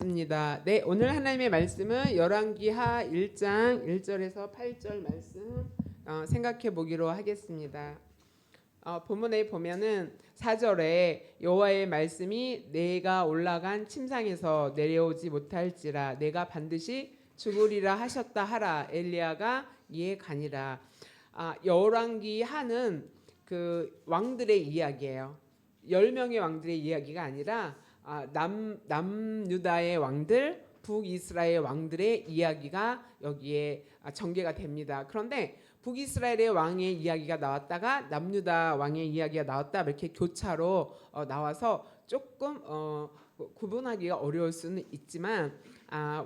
입니다. 네, 오늘 하나님의 말씀은 열왕기하 1장 1절에서 8절 말씀 생각해 보기로 하겠습니다. 본문에 보면은 4절에 여호와의 말씀이 내가 올라간 침상에서 내려오지 못할지라 내가 반드시 죽으리라 하셨다 하라. 엘리야가 이에 가니라. 열왕기하는 그 왕들의 이야기예요. 10명의 왕들의 이야기가 아니라 남유다의 왕들, 북이스라엘 왕들의 이야기가 여기에 전개가 됩니다. 그런데 북이스라엘의 왕의 이야기가 나왔다가 남유다 왕의 이야기가 나왔다 이렇게 교차로 나와서 조금 구분하기가 어려울 수는 있지만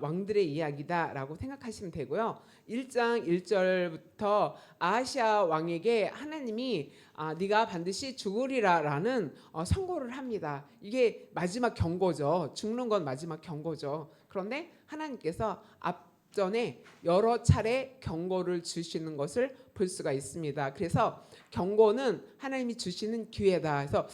왕들의 이야기다라고 생각하시면 되고요. 1장 1절부터 아하시아 왕에게 하나님이 네가 반드시 죽으리라라는 선고를 합니다. 이게 마지막 경고죠. 죽는 건 마지막 경고죠. 그런데 하나님께서 앞전에 여러 차례 경고를 주시는 것을 볼 수가 있습니다. 그래서 경고는 하나님이 주시는 기회다. 그래서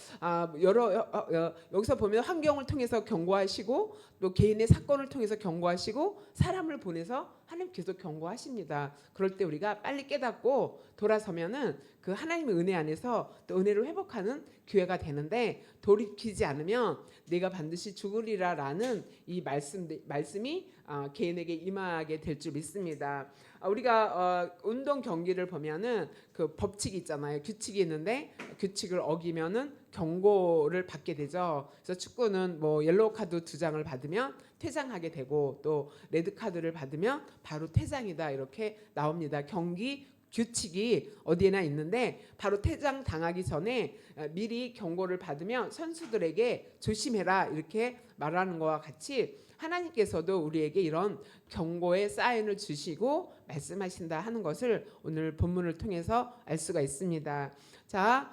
여기서 보면 환경을 통해서 경고하시고 또 개인의 사건을 통해서 경고하시고 사람을 보내서 하나님께서 경고하십니다. 그럴 때 우리가 빨리 깨닫고 돌아서면은 그 하나님의 은혜 안에서 또 은혜를 회복하는 기회가 되는데 돌이키지 않으면 내가 반드시 죽으리라라는 이 말씀이 개인에게 임하게 될 줄 믿습니다. 우리가 운동 경기를 보면은 그 법칙이 있잖아요. 규칙이 있는데 규칙을 어기면은 경고를 받게 되죠. 그래서 축구는 뭐 옐로우 카드 2장을 받으면 퇴장하게 되고 또 레드 카드를 받으면 바로 퇴장이다 이렇게 나옵니다. 경기 규칙이 어디에나 있는데 바로 퇴장 당하기 전에 미리 경고를 받으면 선수들에게 조심해라 이렇게 말하는 것과 같이 하나님께서도 우리에게 이런 경고의 사인을 주시고 말씀하신다 하는 것을 오늘 본문을 통해서 알 수가 있습니다. 자,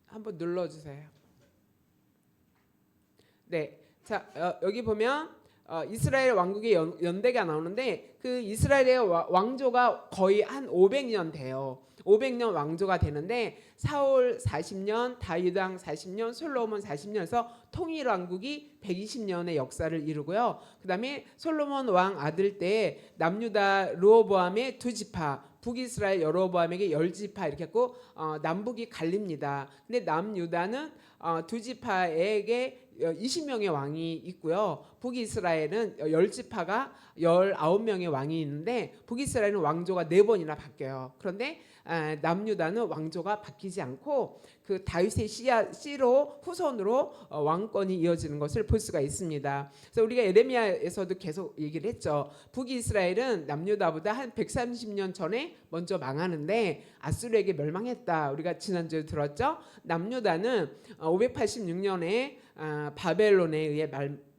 한번 눌러주세요. 네, 자 여기 보면 이스라엘 왕국의 연대가 나오는데 그 이스라엘의 왕조가 거의 한 500년 돼요. 500년 왕조가 되는데 사울 40년, 다윗 왕 40년, 솔로몬 40년에서 통일 왕국이 120년의 역사를 이루고요. 그다음에 솔로몬 왕 아들 때 남유다 르호보암의 2지파, 북이스라엘 여로보암에게 10지파 이렇게 했고 남북이 갈립니다. 근데 남유다는 2지파에게 20명의 왕이 있고요. 북이스라엘은 10지파가 19명의 왕이 있는데 북이스라엘은 왕조가 4번이나 바뀌어요. 그런데 남유다는 왕조가 바뀌지 않고 그 다윗의 씨로 후손으로 왕권이 이어지는 것을 볼 수가 있습니다. 그래서 우리가 에레미야에서도 계속 얘기를 했죠. 북이스라엘은 남유다보다 한 130년 전에 먼저 망하는데 아수르에게 멸망했다. 우리가 지난주에 들었죠. 남유다는 586년에 바벨론에 의해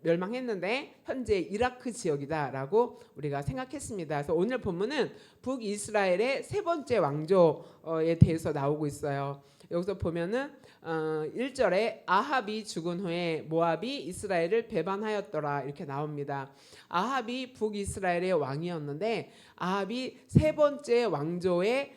멸망했는데 현재 이라크 지역이다라고 우리가 생각했습니다. 그래서 오늘 본문은 북이스라엘의 세 번째 왕조에 대해서 나오고 있어요. 여기서 보면은 1절에 아합이 죽은 후에 모압이 이스라엘을 배반하였더라 이렇게 나옵니다. 아합이 북이스라엘의 왕이었는데 아합이 세 번째 왕조의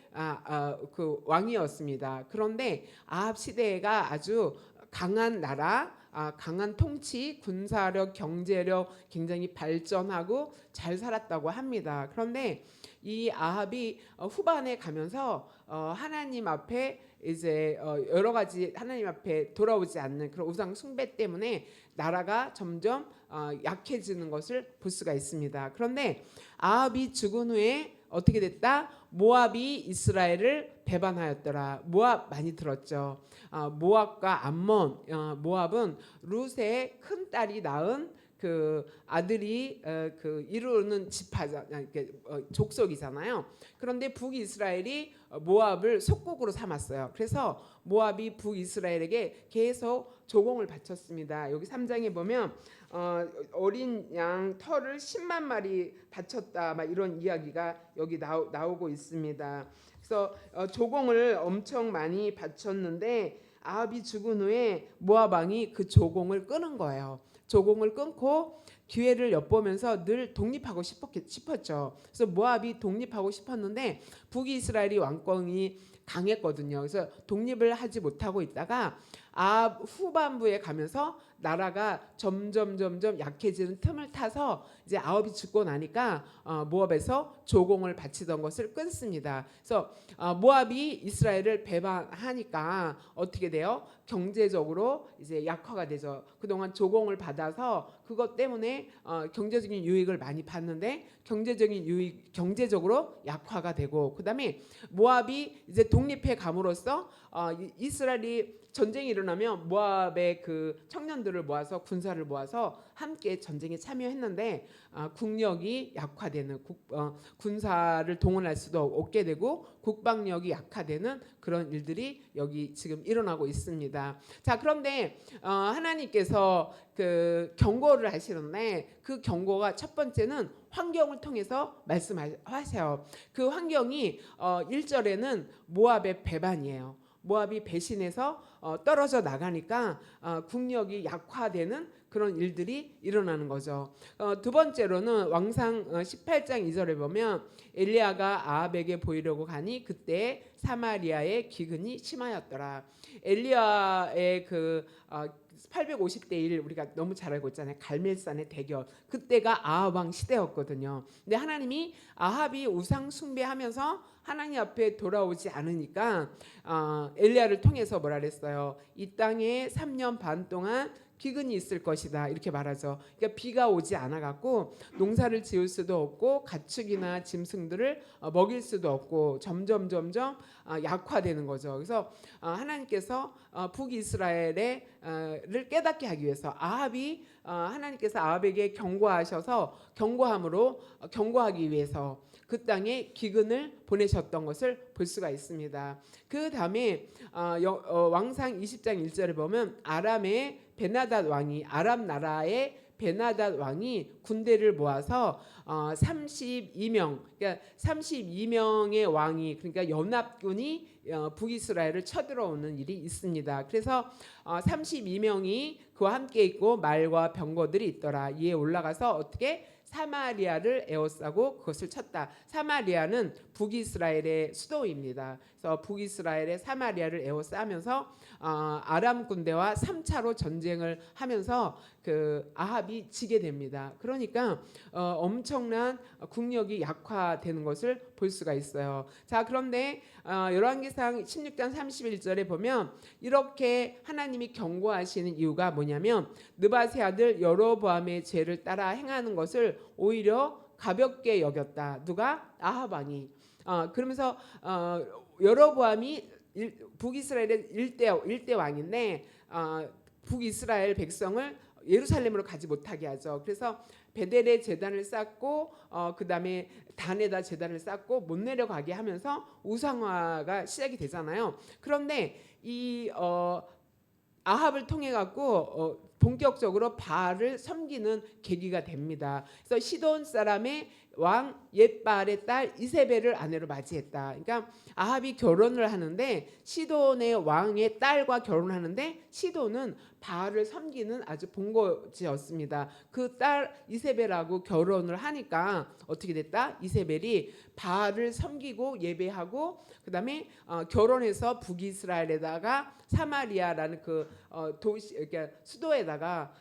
그 왕이었습니다. 그런데 아합 시대가 아주 강한 나라, 강한 통치, 군사력, 경제력 굉장히 발전하고 잘 살았다고 합니다. 그런데 이 아합이 후반에 가면서 하나님 앞에 이제 여러 가지 하나님 앞에 돌아오지 않는 그런 우상 숭배 때문에 나라가 점점 약해지는 것을 볼 수가 있습니다. 그런데 아합이 죽은 후에 어떻게 됐다? 모압이 이스라엘을 배반하였더라. 모압 많이 들었죠. 모압과 암몬. 모압은 룻의 큰 딸이 낳은 그 아들이 그 이루는 지파잖아요. 족속이잖아요. 그런데 북이스라엘이 모압을 속국으로 삼았어요. 그래서 모압이 북이스라엘에게 계속 조공을 바쳤습니다. 여기 3장에 보면 어린 양 털을 10만 마리 바쳤다 막 이런 이야기가 여기 나오고 있습니다. 그래서 조공을 엄청 많이 바쳤는데 아합이 죽은 후에 모압 왕이 그 조공을 끊은 거예요. 조공을 끊고 기회를 엿보면서 늘 독립하고 싶었죠. 그래서 모압이 독립하고 싶었는데 북이스라엘이 왕권이 강했거든요. 그래서 독립을 하지 못하고 있다가 아합 후반부에 가면서 나라가 점점 약해지는 틈을 타서 이제 아합이 죽고 나니까 모압에서 조공을 바치던 것을 끊습니다. 그래서 모압이 이스라엘을 배반하니까 어떻게 돼요? 경제적으로 이제 약화가 되죠. 그동안 조공을 받아서 그것 때문에 경제적인 유익을 많이 받는데 경제적으로 약화가 되고, 그다음에 모압이 이제 독립해 감으로써 이스라엘이 전쟁이 일어나면 모압의 그 청년들을 모아서 군사를 모아서 함께 전쟁에 참여했는데 국력이 약화되는 군사를 동원할 수도 없게 되고 국방력이 약화되는 그런 일들이 여기 지금 일어나고 있습니다. 자, 그런데 하나님께서 그 경고를 하시는데 그 경고가 첫 번째는 환경을 통해서 말씀하세요. 그 환경이 1절에는 모압의 배반이에요. 모압이 배신해서 떨어져 나가니까 국력이 약화되는 그런 일들이 일어나는 거죠. 두 번째로는 왕상 18장 2절에 보면 엘리야가 아합에게 보이려고 가니 그때 사마리아의 기근이 심하였더라. 엘리야의 그 850대 1 우리가 너무 잘 알고 있잖아요. 갈멜산의 대결. 그때가 아합 왕 시대였거든요. 근데 하나님이 아합이 우상 숭배하면서 하나님 앞에 돌아오지 않으니까 엘리야를 통해서 뭐라 그랬어요? 이 땅에 3년 반 동안 기근이 있을 것이다 이렇게 말하죠. 그러니까 비가 오지 않아 갖고 농사를 지을 수도 없고 가축이나 짐승들을 먹일 수도 없고 점점 약화되는 거죠. 그래서 하나님께서 북이스라엘을 깨닫게 하기 위해서 아합이 하나님께서 아합에게 경고하기 위해서 그 땅에 기근을 보내셨던 것을 볼 수가 있습니다. 그 다음에 왕상 20장 1절에 보면 아람 나라의 베나닷 왕이 군대를 모아서 32명, 그러니까 32명의 왕이, 그러니까 연합군이 북이스라엘을 쳐들어오는 일이 있습니다. 그래서 32명이 그와 함께 있고 말과 병거들이 있더라. 이에 올라가서 어떻게 사마리아를 에워싸고 그것을 쳤다. 사마리아는 북이스라엘의 수도입니다. 그래서 북이스라엘의 사마리아를 에워싸면서 아람 군대와 3차로 전쟁을 하면서 그 아합이 지게 됩니다. 그러니까 엄청난 국력이 약화되는 것을 볼 수가 있어요. 자, 그런데 열왕기상 16장 31절에 보면 이렇게 하나님이 경고하시는 이유가 뭐냐면 느바세 아들 여로보암의 죄를 따라 행하는 것을 오히려 가볍게 여겼다. 누가? 아합 왕이. 그러면서 여로보암이 북이스라엘의 일대 왕인데 북이스라엘 백성을 예루살렘으로 가지 못하게 하죠. 그래서 베델에 제단을 쌓고 그다음에 단에다 제단을 쌓고 못 내려가게 하면서 우상화가 시작이 되잖아요. 그런데 이 아합을 통해 갖고 본격적으로 바알을 섬기는 계기가 됩니다. 그래서 시돈 사람의 왕 옙바알의 딸 이세벨을 아내로 맞이했다. 그러니까 아합이 결혼을 하는데 시돈의 왕의 딸과 결혼하는데 시돈은 바알을 섬기는 아주 본거지였습니다. 그 딸 이세벨하고 결혼을 하니까 어떻게 됐다? 이세벨이 바알을 섬기고 예배하고 그다음에 결혼해서 북이스라엘에다가 사마리아라는 그 도시, 그러니까 수도에다가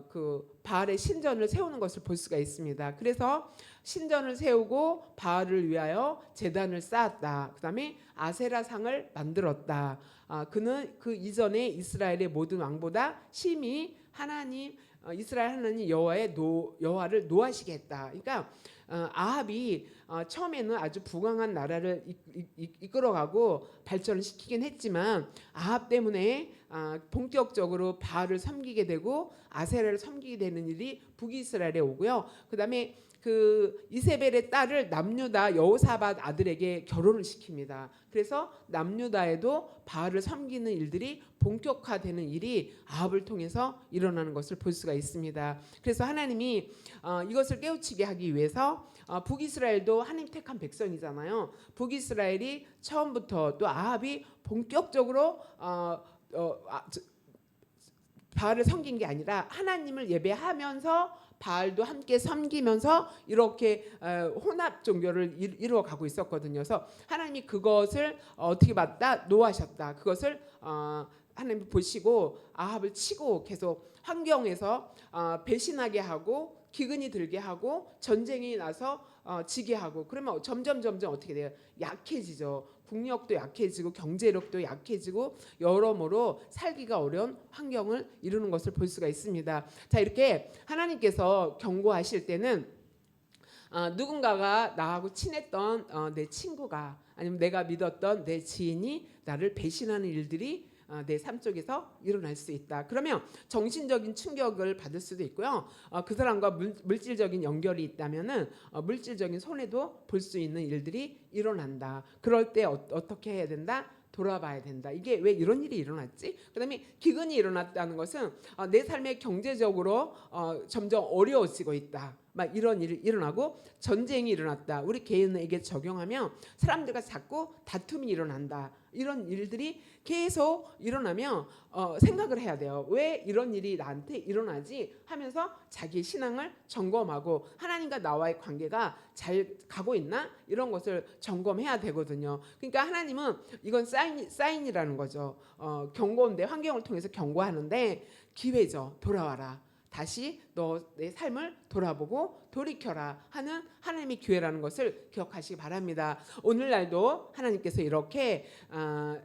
그 바알의 신전을 세우는 것을 볼 수가 있습니다. 그래서 신전을 세우고 바알을 위하여 제단을 쌓았다. 그다음에 아세라상을 만들었다. 그는 그 이전에 이스라엘의 모든 왕보다 심히 이스라엘 하나님 여호와를 노하시게 했다. 그러니까 아합이 처음에는 아주 부강한 나라를 이끌어가고 발전을 시키긴 했지만 아합 때문에 본격적으로 바알을 섬기게 되고 아세라를 섬기게 되는 일이 북이스라엘에 오고요. 그다음에 그 이세벨의 딸을 남유다 여호사밧 아들에게 결혼을 시킵니다. 그래서 남유다에도 바알을 섬기는 일들이 본격화되는 일이 아합을 통해서 일어나는 것을 볼 수가 있습니다. 그래서 하나님이 이것을 깨우치게 하기 위해서 북이스라엘도 하나님 택한 백성이잖아요. 북이스라엘이 처음부터 또 아합이 본격적으로 바알을 섬긴 게 아니라 하나님을 예배하면서 바알도 함께 섬기면서 이렇게 혼합 종교를 이루어가고 있었거든요. 그래서 하나님이 그것을 어떻게 봤다? 노하셨다. 그것을 하나님 보시고 아합을 치고 계속 환경에서 배신하게 하고 기근이 들게 하고 전쟁이 나서 지게 하고 그러면 점점 어떻게 돼요? 약해지죠. 국력도 약해지고 경제력도 약해지고 여러모로 살기가 어려운 환경을 이루는 것을 볼 수가 있습니다. 자, 이렇게 하나님께서 경고하실 때는 누군가가 나하고 친했던 내 친구가 아니면 내가 믿었던 내 지인이 나를 배신하는 일들이 내 삶 속에서 일어날 수 있다. 그러면 정신적인 충격을 받을 수도 있고요. 그 사람과 물질적인 연결이 있다면은 물질적인 손해도 볼 수 있는 일들이 일어난다. 그럴 때 어떻게 해야 된다? 돌아봐야 된다. 이게 왜 이런 일이 일어났지? 그다음에 기근이 일어났다는 것은 내 삶에 경제적으로 점점 어려워지고 있다. 막 이런 일이 일어나고 전쟁이 일어났다. 우리 개인에게 적용하면 사람들과 자꾸 다툼이 일어난다. 이런 일들이 계속 일어나면 생각을 해야 돼요. 왜 이런 일이 나한테 일어나지 하면서 자기 신앙을 점검하고 하나님과 나와의 관계가 잘 가고 있나 이런 것을 점검해야 되거든요. 그러니까 하나님은 이건 사인이라는 거죠. 경고인데 환경을 통해서 경고하는데 기회죠. 돌아와라. 다시 너 내 삶을 돌아보고 돌이켜라 하는 하나님의 기회라는 것을 기억하시기 바랍니다. 오늘날도 하나님께서 이렇게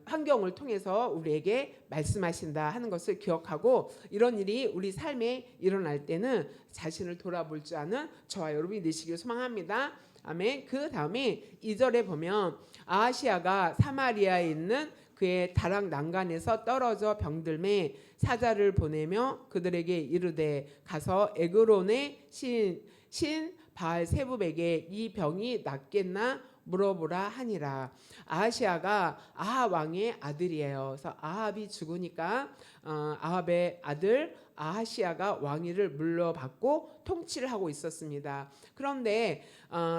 환경을 통해서 우리에게 말씀하신다 하는 것을 기억하고 이런 일이 우리 삶에 일어날 때는 자신을 돌아볼 줄 아는 저와 여러분이 되시길 소망합니다. 아멘. 그 다음에 2절에 보면 아하시아가 사마리아에 있는 그의 다락 난간에서 떨어져 병들매 사자를 보내며 그들에게 이르되 가서 에그론의 신 바알세붑에게 이 병이 낫겠나 물어보라 하니라. 아하시아가 아합 왕의 아들이에요. 그래서 아합이 죽으니까 아합의 아들 아하시아가 왕위를 물려받고 통치를 하고 있었습니다. 그런데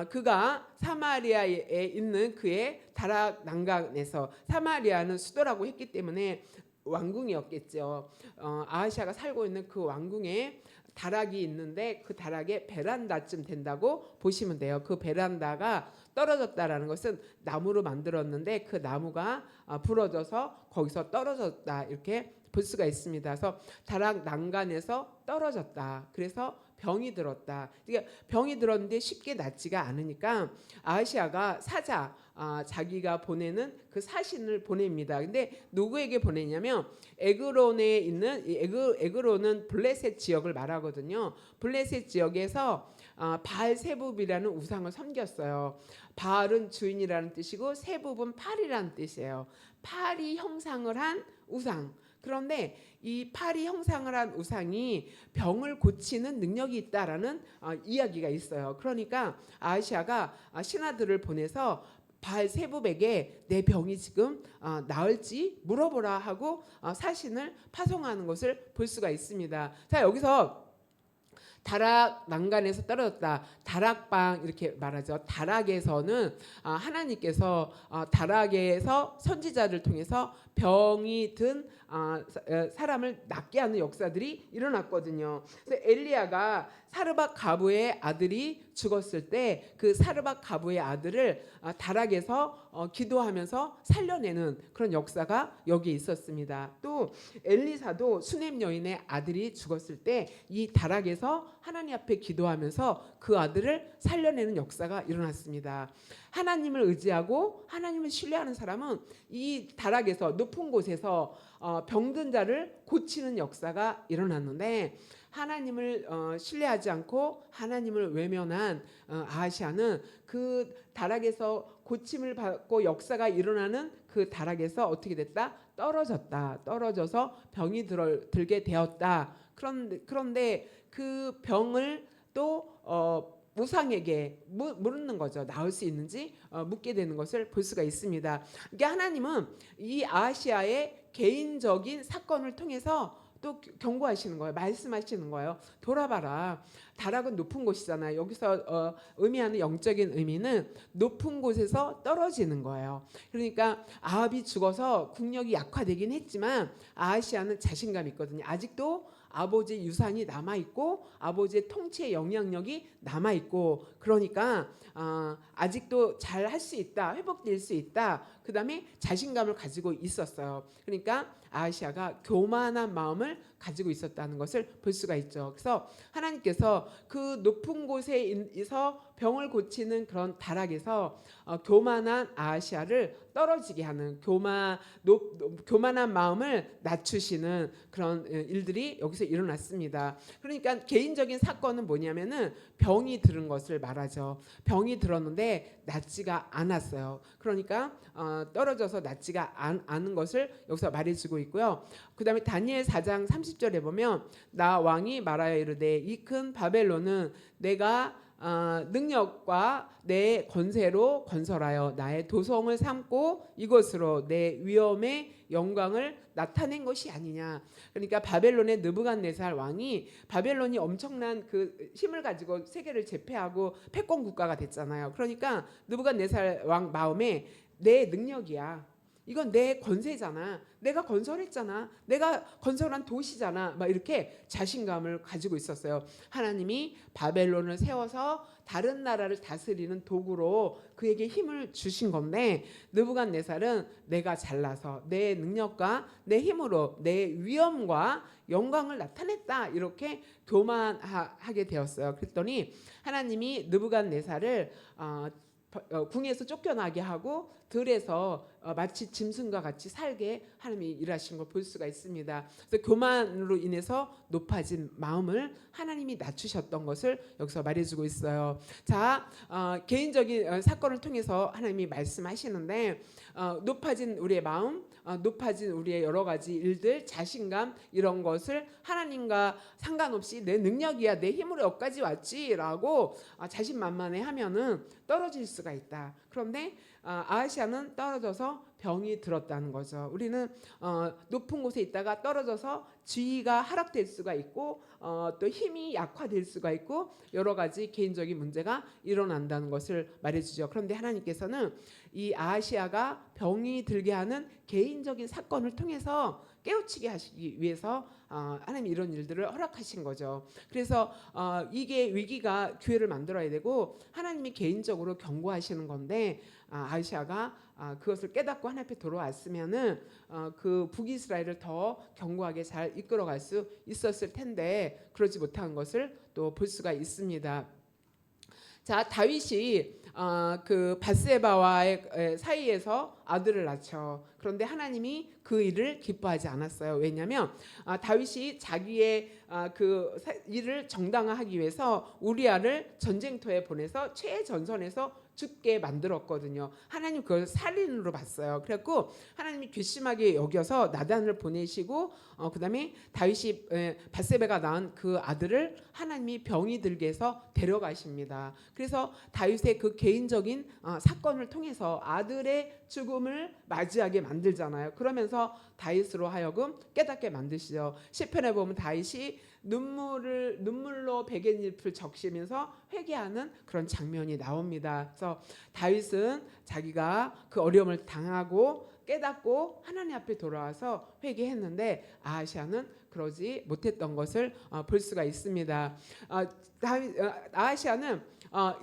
그가 사마리아에 있는 그의 다락 난간에서 사마리아는 수도라고 했기 때문에 왕궁이었겠죠. 아하시아가 살고 있는 그 왕궁에 다락이 있는데 그 다락에 베란다쯤 된다고 보시면 돼요. 그 베란다가 떨어졌다라는 것은 나무로 만들었는데 그 나무가 부러져서 거기서 떨어졌다 이렇게 볼 수가 있습니다. 그래서 다락 난간에서 떨어졌다. 그래서 병이 들었다. 그러니까 병이 들었는데 쉽게 낫지가 않으니까 아하시아가 사자 자기가 보내는 그 사신을 보냅니다. 근데 누구에게 보내냐면 에그론에 있는 에그론은 블레셋 지역을 말하거든요. 블레셋 지역에서 바알세붑이라는 우상을 섬겼어요. 바알은 주인이라는 뜻이고 세붑은 팔이라는 뜻이에요. 팔이 형상을 한 우상. 그런데 이 팔이 형상을 한 우상이 병을 고치는 능력이 있다라는 이야기가 있어요. 그러니까 아하시아가 신하들을 보내서 바알세붑에게 내 병이 지금 나을지 물어보라 하고 사신을 파송하는 것을 볼 수가 있습니다. 자, 여기서 다락 난간에서 떨어졌다. 다락방 이렇게 말하죠. 다락에서는 하나님께서 다락에서 선지자를 통해서 병이 든 사람을 낫게 하는 역사들이 일어났거든요. 그래서 엘리야가 사르밧 가부의 아들이 죽었을 때 그 사르밧 가부의 아들을 다락에서 기도하면서 살려내는 그런 역사가 여기 있었습니다. 또 엘리사도 수넴 여인의 아들이 죽었을 때 이 다락에서 하나님 앞에 기도하면서 그 아들을 살려내는 역사가 일어났습니다. 하나님을 의지하고 하나님을 신뢰하는 사람은 이 다락에서 높은 곳에서 병든 자를 고치는 역사가 일어났는데 하나님을 신뢰하지 않고 하나님을 외면한 아하시아는 그 다락에서 고침을 받고 역사가 일어나는 그 다락에서 어떻게 됐다? 떨어졌다. 떨어져서 병이 들게 되었다. 그런데 그 병을 또 우상에게 물는 거죠. 나을 수 있는지 묻게 되는 것을 볼 수가 있습니다. 그러니까 하나님은 이 아하시아의 개인적인 사건을 통해서 또 경고하시는 거예요. 말씀하시는 거예요. 돌아봐라. 다락은 높은 곳이잖아요. 여기서 의미하는 영적인 의미는 높은 곳에서 떨어지는 거예요. 그러니까 아합이 죽어서 국력이 약화되긴 했지만 아하시아는 자신감 있거든요. 아직도 아버지의 유산이 남아있고 아버지의 통치의 영향력이 남아있고 그러니까 아직도 잘 할 수 있다. 회복될 수 있다. 그다음에 자신감을 가지고 있었어요. 그러니까 아하시아가 교만한 마음을 가지고 있었다는 것을 볼 수가 있죠. 그래서 하나님께서 그 높은 곳에서 병을 고치는 그런 다락에서 교만한 아하시아를 떨어지게 하는 교만한 마음을 낮추시는 그런 일들이 여기서 일어났습니다. 그러니까 개인적인 사건은 뭐냐면은 병이 들은 것을 말하죠. 병이 들었는데 낫지가 않았어요. 그러니까 떨어져서 낫지가 않은 것을 여기서 말해주고 있고요. 그다음에 다니엘 4장 30절에 보면 나 왕이 말하여 이르되 이 큰 바벨론은 내가 능력과 내 권세로 건설하여 나의 도성을 삼고 이것으로 내 위엄의 영광을 나타낸 것이 아니냐. 그러니까 바벨론의 느부갓네살 왕이 바벨론이 엄청난 그 힘을 가지고 세계를 제패하고 패권 국가가 됐잖아요. 그러니까 느부갓네살 왕 마음에 내 능력이야. 이건 내 권세잖아. 내가 건설했잖아. 내가 건설한 도시잖아. 막 이렇게 자신감을 가지고 있었어요. 하나님이 바벨론을 세워서 다른 나라를 다스리는 도구로 그에게 힘을 주신 건데 느부갓네살은 내가 잘나서 내 능력과 내 힘으로 내 위엄과 영광을 나타냈다. 이렇게 교만하게 되었어요. 그랬더니 하나님이 느부갓네살을 궁에서 쫓겨나게 하고 들에서 마치 짐승과 같이 살게 하나님이 일하신 걸 볼 수가 있습니다. 그래서 교만으로 인해서 높아진 마음을 하나님이 낮추셨던 것을 여기서 말해주고 있어요. 자, 개인적인 사건을 통해서 하나님이 말씀하시는데 높아진 우리의 마음, 높아진 우리의 여러 가지 일들, 자신감 이런 것을 하나님과 상관없이 내 능력이야, 내 힘으로 여기까지 왔지라고 자신만만해하면은 떨어질 수가 있다. 그런데 아하시아는 떨어져서 병이 들었다는 거죠. 우리는 높은 곳에 있다가 떨어져서 지위가 하락될 수가 있고 또 힘이 약화될 수가 있고 여러 가지 개인적인 문제가 일어난다는 것을 말해주죠. 그런데 하나님께서는 이 아하시아가 병이 들게 하는 개인적인 사건을 통해서 깨우치게 하시기 위해서 하나님 이런 일들을 허락하신 거죠. 그래서 이게 위기가 기회를 만들어야 되고 하나님이 개인적으로 경고하시는 건데 아하시아가 그것을 깨닫고 하나님 앞에 돌아왔으면은 그 북이스라엘을 더 견고하게 잘 이끌어갈 수 있었을 텐데 그러지 못한 것을 또 볼 수가 있습니다. 자, 다윗이 그 밧세바와의 사이에서 아들을 낳죠. 그런데 하나님이 그 일을 기뻐하지 않았어요. 왜냐하면 다윗이 자기의 그 일을 정당화하기 위해서 우리아를 전쟁터에 보내서 최전선에서 죽게 만들었거든요. 하나님 그걸 살인으로 봤어요. 그래갖고 하나님이 괘씸하게 여겨서 나단을 보내시고 그다음에 다윗이 밧세바가 낳은 그 아들을 하나님이 병이 들게 해서 데려가십니다. 그래서 다윗의 그 개인적인 사건을 통해서 아들의 죽음을 맞이하게 만들잖아요. 그러면서 다윗으로 하여금 깨닫게 만드시죠. 시편에 보면 다윗이 눈물로 베갯잎을 적시면서 회개하는 그런 장면이 나옵니다. 그래서 다윗은 자기가 그 어려움을 당하고 깨닫고 하나님 앞에 돌아와서 회개했는데 아하시아는 그러지 못했던 것을 볼 수가 있습니다. 아하시아는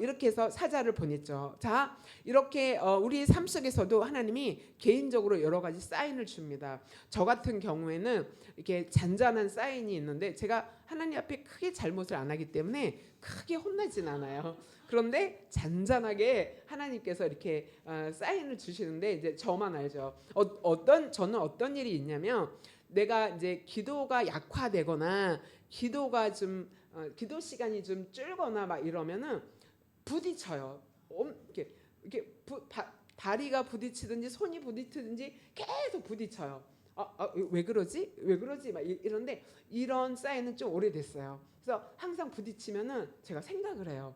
이렇게 해서 사자를 보냈죠. 자, 이렇게 우리 삶 속에서도 하나님이 개인적으로 여러 가지 사인을 줍니다. 저 같은 경우에는 이렇게 잔잔한 사인이 있는데 제가 하나님 앞에 크게 잘못을 안 하기 때문에 크게 혼나진 않아요. 그런데 잔잔하게 하나님께서 이렇게 사인을 주시는데 이제 저만 알죠. 저는 어떤 일이 있냐면 내가 이제 기도가 약화되거나 기도가 좀 기도 시간이 좀 줄거나 막 이러면은 부딪혀요. 이렇게 다리가 부딪히든지 손이 부딪히든지 계속 부딪혀요. 왜 그러지? 왜 그러지? 막 이런데 이런 사인은 좀 오래됐어요. 그래서 항상 부딪히면은 제가 생각을 해요.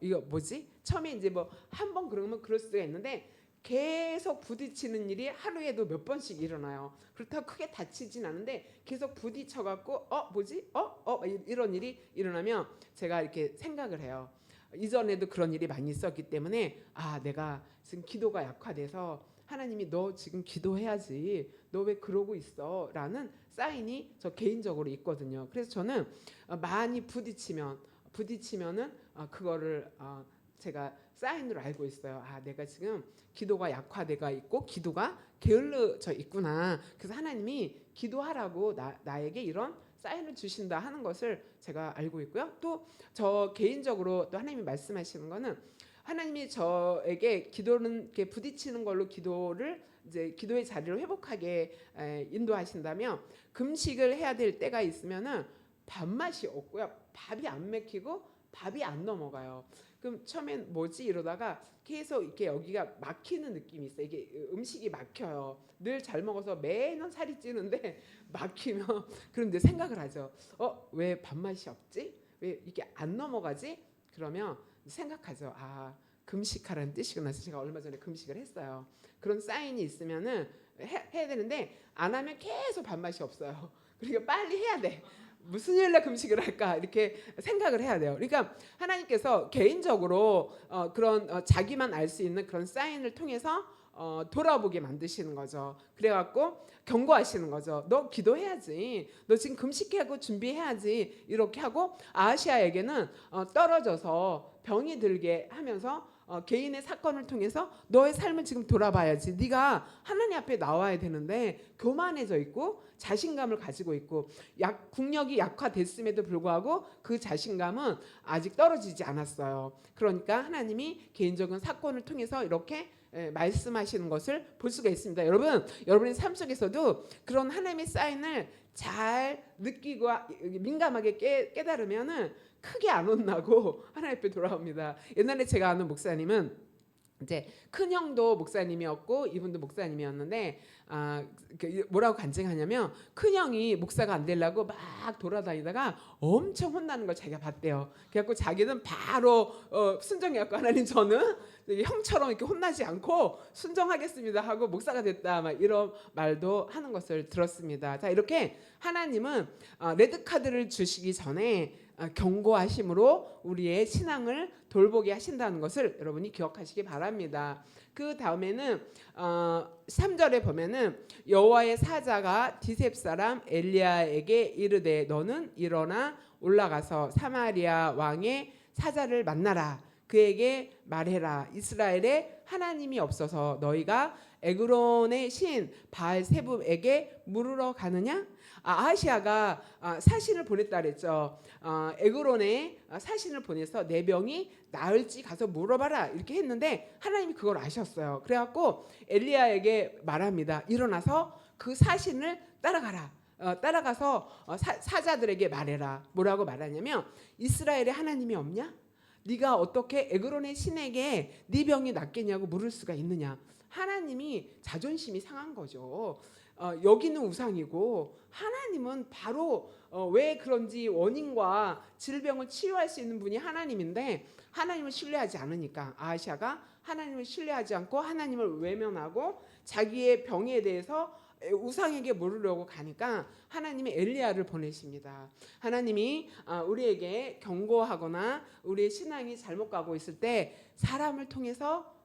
이거 뭐지? 처음에 이제 뭐 한 번 그러면 그럴 수가 있는데 계속 부딪히는 일이 하루에도 몇 번씩 일어나요. 그렇다고 크게 다치진 않은데 계속 부딪혀갖고 뭐지? 이런 일이 일어나면 제가 이렇게 생각을 해요. 이전에도 그런 일이 많이 있었기 때문에 내가 지금 기도가 약화돼서 하나님이 너 지금 기도해야지 너 왜 그러고 있어 라는 사인이 저 개인적으로 있거든요. 그래서 저는 많이 부딪히면은 그거를 제가 사인으로 알고 있어요. 아, 내가 지금 기도가 약화되가 있고 기도가 게을러져 있구나. 그래서 하나님이 기도하라고 나에게 이런 사인을 주신다 하는 것을 제가 알고 있고요. 또 저 개인적으로 또 하나님이 말씀하시는 거는 하나님이 저에게 기도는 이렇게 부딪히는 걸로 기도를 이제 기도의 자리를 회복하게 인도하신다면 금식을 해야 될 때가 있으면은 밥맛이 없고요. 밥이 안 맥히고 밥이 안 넘어가요. 그럼 처음엔 뭐지 이러다가 계속 이렇게 여기가 막히는 느낌이 있어요. 이게 음식이 막혀요. 늘 잘 먹어서 매년 살이 찌는데 막히면 그런데 생각을 하죠. 왜 밥맛이 없지? 왜 이게 안 넘어가지? 그러면 생각하죠. 아, 금식하라는 뜻이구나. 그래서 제가 얼마 전에 금식을 했어요. 그런 사인이 있으면은 해야 되는데 안 하면 계속 밥맛이 없어요. 그러니까 빨리 해야 돼. 무슨 일날 금식을 할까 이렇게 생각을 해야 돼요. 그러니까 하나님께서 개인적으로 그런 자기만 알 수 있는 그런 사인을 통해서 돌아보게 만드시는 거죠. 그래갖고 경고하시는 거죠. 너 기도해야지. 너 지금 금식하고 준비해야지. 이렇게 하고 아하시아에게는 떨어져서 병이 들게 하면서 개인의 사건을 통해서 너의 삶을 지금 돌아봐야지. 네가 하나님 앞에 나와야 되는데 교만해져 있고 자신감을 가지고 있고 국력이 약화됐음에도 불구하고 그 자신감은 아직 떨어지지 않았어요. 그러니까 하나님이 개인적인 사건을 통해서 이렇게 말씀하시는 것을 볼 수가 있습니다. 여러분의 삶 속에서도 그런 하나님의 사인을 잘 느끼고 민감하게 깨달으면은 크게 안 혼나고 하나님 앞에 돌아옵니다. 옛날에 제가 아는 목사님은 이제 큰 형도 목사님이었고 이분도 목사님이었는데 뭐라고 간증하냐면 큰 형이 목사가 안 되려고 막 돌아다니다가 엄청 혼나는 걸 자기가 봤대요. 그래갖고 자기는 바로 순종해갖고 하나님 저는 형처럼 이렇게 혼나지 않고 순종하겠습니다 하고 목사가 됐다 막 이런 말도 하는 것을 들었습니다. 자, 이렇게 하나님은 레드 카드를 주시기 전에 경고하심으로 우리의 신앙을 돌보게 하신다는 것을 여러분이 기억하시기 바랍니다. 그 다음에는 3절에 보면은 여호와의 사자가 디셉 사람 엘리야에게 이르되 너는 일어나 올라가서 사마리아 왕의 사자를 만나라. 그에게 말해라. 이스라엘에 하나님이 없어서 너희가 에그론의 신 바알세붑에게 물으러 가느냐? 아하시아가 사신을 보냈다 그랬죠. 에그론에 사신을 보내서 내 병이 나을지 가서 물어봐라 이렇게 했는데 하나님이 그걸 아셨어요. 그래갖고 엘리야에게 말합니다. 일어나서 그 사신을 따라가라. 따라가서 사자들에게 말해라. 뭐라고 말하냐면 이스라엘에 하나님이 없냐? 네가 어떻게 에그론의 신에게 네 병이 낫겠냐고 물을 수가 있느냐? 하나님이 자존심이 상한 거죠. 여기는 우상이고 하나님은 바로 왜 그런지 원인과 질병을 치유할 수 있는 분이 하나님인데 하나님을 신뢰하지 않으니까 아하시아가 하나님을 신뢰하지 않고 하나님을 외면하고 자기의 병에 대해서 우상에게 물으려고 가니까 하나님이 엘리야를 보내십니다. 하나님이 우리에게 경고하거나 우리의 신앙이 잘못 가고 있을 때 사람을 통해서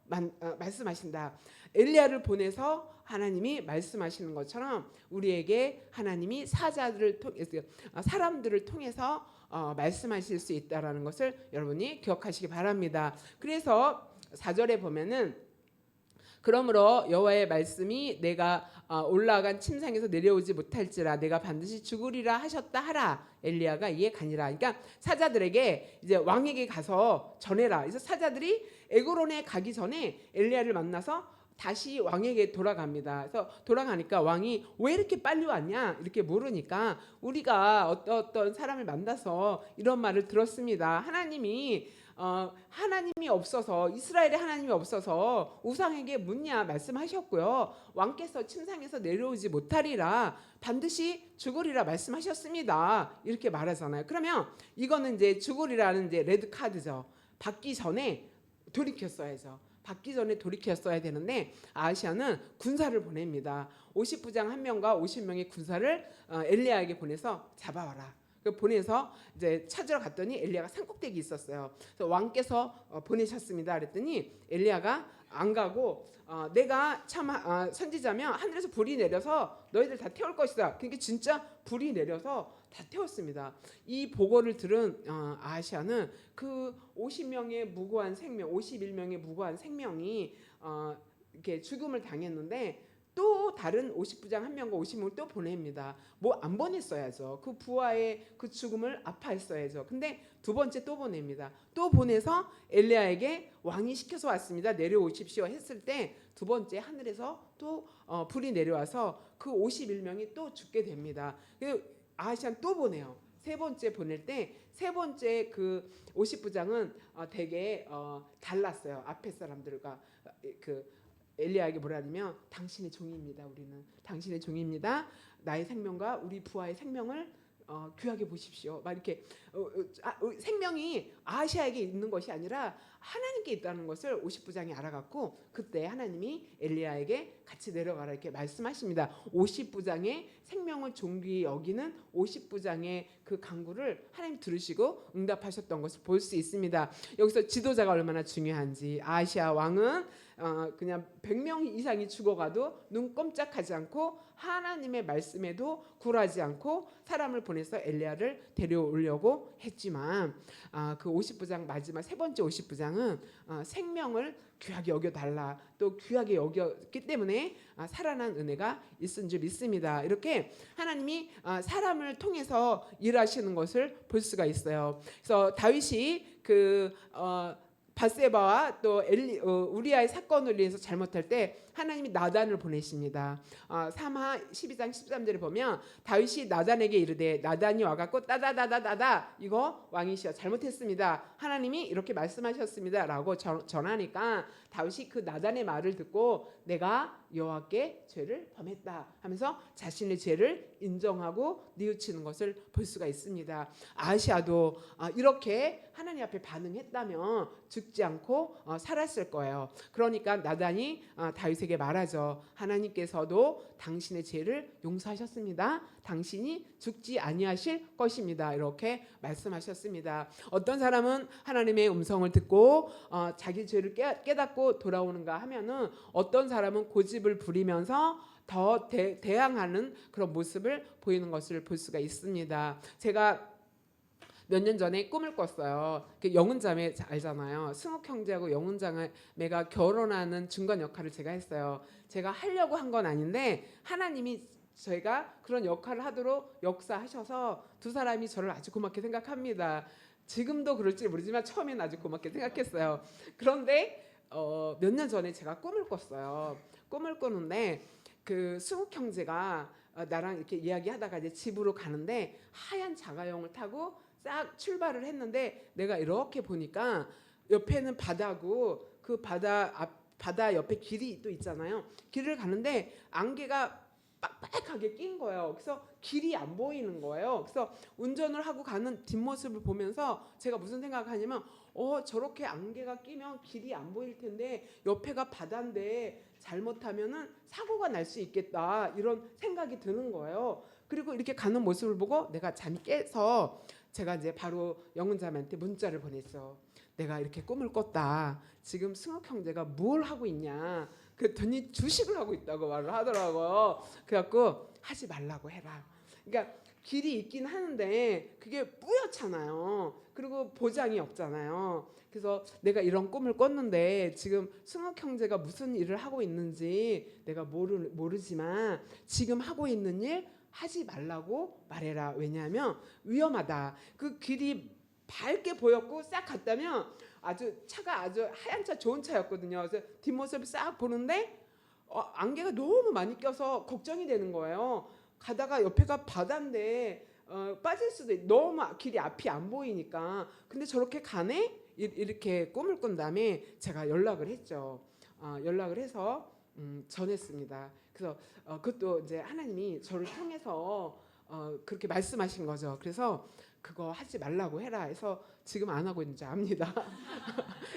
말씀하신다. 엘리야를 보내서 하나님이 말씀하시는 것처럼 우리에게 하나님이 사자들을 통해서 사람들을 통해서 말씀하실 수 있다라는 것을 여러분이 기억하시기 바랍니다. 그래서 4절에 보면은 그러므로 여호와의 말씀이 내가 올라간 침상에서 내려오지 못할지라 내가 반드시 죽으리라 하셨다 하라. 엘리야가 이에 가니라. 그러니까 사자들에게 이제 왕에게 가서 전해라. 그래서 사자들이 에그론에 가기 전에 엘리야를 만나서 다시 왕에게 돌아갑니다. 그래서 돌아가니까 왕이 왜 이렇게 빨리 왔냐 이렇게 물으니까 우리가 어떤 사람을 만나서 이런 말을 들었습니다. 하나님이 없어서 이스라엘에 하나님이 없어서 우상에게 묻냐 말씀하셨고요. 왕께서 침상에서 내려오지 못하리라 반드시 죽으리라 말씀하셨습니다. 이렇게 말하잖아요. 그러면 이거는 이제 죽으리라는 이제 레드 카드죠. 받기 전에 돌이켰어야죠. 받기 전에 돌이켰어야 되는데 아하시아는 군사를 보냅니다. 50부장 1명과 50명의 군사를 엘리야에게 보내서 잡아와라. 보내서 이제 찾으러 갔더니 엘리야가 산꼭대기 있었어요. 그래서 왕께서 보내셨습니다. 그랬더니 엘리야가 안 가고 내가 참 선지자면 하늘에서 불이 내려서 너희들 다 태울 것이다. 그러니까 진짜 불이 내려서 다 태웠습니다. 이 보고를 들은 아하시아는 그 50명의 무고한 생명, 51명의 무고한 생명이 이렇게 죽음을 당했는데 또 다른 50부장 한 명과 50명을 또 보냅니다. 뭐 안 보냈어야죠. 그 부하의 그 죽음을 아파했어야죠. 근데 두 번째 또 보냅니다. 또 보내서 엘리야에게 왕이 시켜서 왔습니다. 내려오십시오 했을 때 두 번째 하늘에서 또 불이 내려와서 그 51명이 또 죽게 됩니다. 아하시아는 또 보내요. 세 번째 보낼 때 세 번째 그 50부장은 되게 달랐어요. 앞에 사람들과 그 엘리야에게 뭐라 하냐면 당신의 종입니다. 우리는 당신의 종입니다. 나의 생명과 우리 부하의 생명을 귀하게 보십시오. 막 이렇게 생명이 아하시아에게 있는 것이 아니라 하나님께 있다는 것을 50부장이 알아갖고 그때 하나님이 엘리야에게 같이 내려가라 이렇게 말씀하십니다. 50부장의 생명을 존귀히 여기는 50부장의 그 간구를 하나님 들으시고 응답하셨던 것을 볼 수 있습니다. 여기서 지도자가 얼마나 중요한지 아하시아 왕은 그냥 100명 이상이 죽어가도 눈 꼼짝하지 않고 하나님의 말씀에도 굴하지 않고 사람을 보내서 엘리야를 데려오려고 했지만 그 50부장 마지막 세 번째 50부장은 생명을 귀하게 여겨달라 또 귀하게 여겼기 때문에 살아난 은혜가 있은 줄 믿습니다. 이렇게 하나님이 사람을 통해서 일하시는 것을 볼 수가 있어요. 그래서 다윗이 바세바와 또 우리아의 사건을 위해서 잘못할 때 하나님이 나단을 보내십니다. 3하 12장 13절에 보면 다윗이 나단에게 이르되 나단이 와갖고 따다다다다다 이거 왕이시여 잘못했습니다. 하나님이 이렇게 말씀하셨습니다 라고 전하니까 다윗이 그 나단의 말을 듣고 내가 여호와께 죄를 범했다 하면서 자신의 죄를 인정하고 뉘우치는 것을 볼 수가 있습니다. 아하시아도 이렇게 하나님 앞에 반응했다면 죽지 않고 살았을 거예요. 그러니까 나단이 다윗에게 말하죠. 하나님께서도 당신의 죄를 용서하셨습니다. 당신이 죽지 아니하실 것입니다. 이렇게 말씀하셨습니다. 어떤 사람은 하나님의 음성을 듣고 자기 죄를 깨닫고 돌아오는가 하면은 어떤 사람은 고집을 부리면서 더 대항하는 그런 모습을 보이는 것을 볼 수가 있습니다. 제가 몇 년 전에 꿈을 꿨어요. 영훈자매 알잖아요. 승욱 형제하고 영훈자매가 결혼하는 중간 역할을 제가 했어요. 제가 하려고 한 건 아닌데 하나님이 저희가 그런 역할을 하도록 역사하셔서 두 사람이 저를 아주 고맙게 생각합니다. 지금도 그럴지 모르지만 처음엔 아주 고맙게 생각했어요. 그런데 몇 년 전에 제가 꿈을 꿨어요. 꿈을 꾸는데 그 승욱 형제가 나랑 이렇게 이야기하다가 이제 집으로 가는데 하얀 자가용을 타고 싹 출발을 했는데 내가 이렇게 보니까 옆에는 바다고 그 바다 옆에 길이 또 있잖아요. 길을 가는데 안개가 빡빡하게 낀 거예요. 그래서 길이 안 보이는 거예요. 그래서 운전을 하고 가는 뒷모습을 보면서 제가 무슨 생각하냐면 저렇게 안개가 끼면 길이 안 보일 텐데 옆에가 바다인데 잘못하면은 사고가 날 수 있겠다 이런 생각이 드는 거예요. 그리고 이렇게 가는 모습을 보고 내가 잠이 깨서 제가 이제 바로 영훈자매한테 문자를 보냈어. 내가 이렇게 꿈을 꿨다. 지금 승욱 형제가 뭘 하고 있냐. 그랬더니 주식을 하고 있다고 말을 하더라고요. 그래갖고 하지 말라고 해라. 그러니까 길이 있긴 하는데 그게 뿌옇잖아요. 그리고 보장이 없잖아요. 그래서 내가 이런 꿈을 꿨는데 지금 승욱 형제가 무슨 일을 하고 있는지 내가 모르지만 지금 하고 있는 일 하지 말라고 말해라. 왜냐하면 위험하다. 그 길이 밝게 보였고 싹 갔다면 차가 아주 하얀 차 좋은 차였거든요. 그래서 뒷모습을 싹 보는데 안개가 너무 많이 껴서 걱정이 되는 거예요. 가다가 옆에가 바다인데 빠질 수도 있고 너무 길이 앞이 안 보이니까. 근데 저렇게 가네? 이렇게 꿈을 꾼 다음에 제가 연락을 했죠. 연락을 해서 전했습니다. 그래서 그것도 이제 하나님이 저를 통해서 그렇게 말씀하신 거죠. 그래서 그거 하지 말라고 해라 해서 지금 안 하고 있는지 압니다.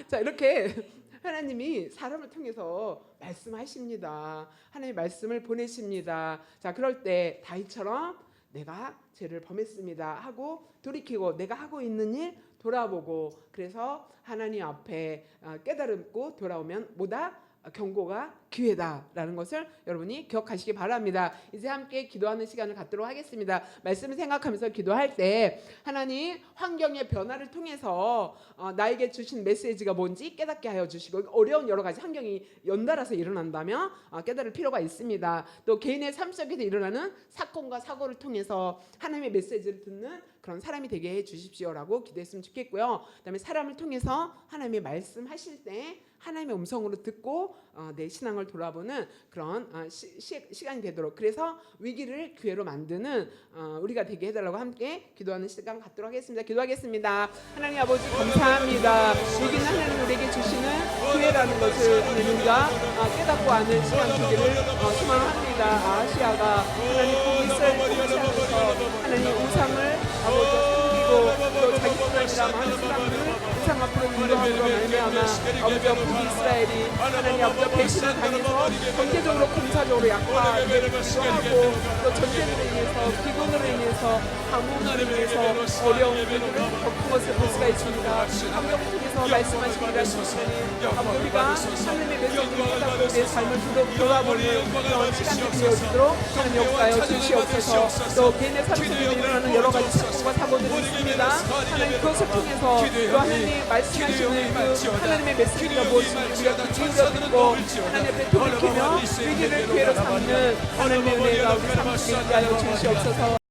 자, 이렇게 하나님이 사람을 통해서 말씀하십니다. 하나님 말씀을 보내십니다. 자, 그럴 때 다윗처럼 내가 죄를 범했습니다 하고 돌이키고 내가 하고 있는 일 돌아보고 그래서 하나님 앞에 깨달음고 돌아오면 뭐다? 경고가 기회다라는 것을 여러분이 기억하시기 바랍니다. 이제 함께 기도하는 시간을 갖도록 하겠습니다. 말씀을 생각하면서 기도할 때 하나님 환경의 변화를 통해서 나에게 주신 메시지가 뭔지 깨닫게 하여 주시고, 어려운 여러 가지 환경이 연달아서 일어난다면 깨달을 필요가 있습니다. 또 개인의 삶 속에서 일어나는 사건과 사고를 통해서 하나님의 메시지를 듣는 그런 사람이 되게 해 주십시오라고 기도했으면 좋겠고요. 그다음에 사람을 통해서 하나님의 말씀하실 때 하나님의 음성으로 듣고 내 신앙을 돌아보는 그런 시간이 되도록, 그래서 위기를 기회로 만드는 우리가 되게 해달라고 함께 기도하는 시간 갖도록 하겠습니다. 기도하겠습니다. 하나님 아버지 감사합니다. 위기는 하나님 우리에게 주시는 기회라는 것을 우리가 깨닫고 아는 시간 되기를 소망합니다. 아시아가 하나님 북이스라엘 통치하면서 하나님 우상을 아버지 섬기고 또 자기 사람이라 많은 사람들을 우상 앞으로 인도함으로 말미암아 아버지와 북이스라엘이 하나님 아버지와 배신을 당해서 경제적으로 군사적으로 약화되기도 하고, 또 전쟁으로 인해서 기근으로 인해서 가뭄으로 인해서 어려운 일들을 겪은 것을 볼 수가 있습니다. 환경을 통해서 말씀하신 우리가 하나님, 우리가 하나님의 메시지를 깨닫고 내 삶을 돌아보는 그런 시간이 되어지도록 하나님 역사하여 주시옵소서. 또 개인의 삶 속에 일어나는 여러 가지 사건과 사고들이 있습니다. 하나님 그것을 통해서 또 하나님 말씀하시는 그 하나님의 메시지가 무엇인지 우리가 기울여 듣고 하나님 앞에 돌이키며 위기를 기회로 삼는 하나님의 은혜가 우리 삶 속에 있게 하여 주시옵소서.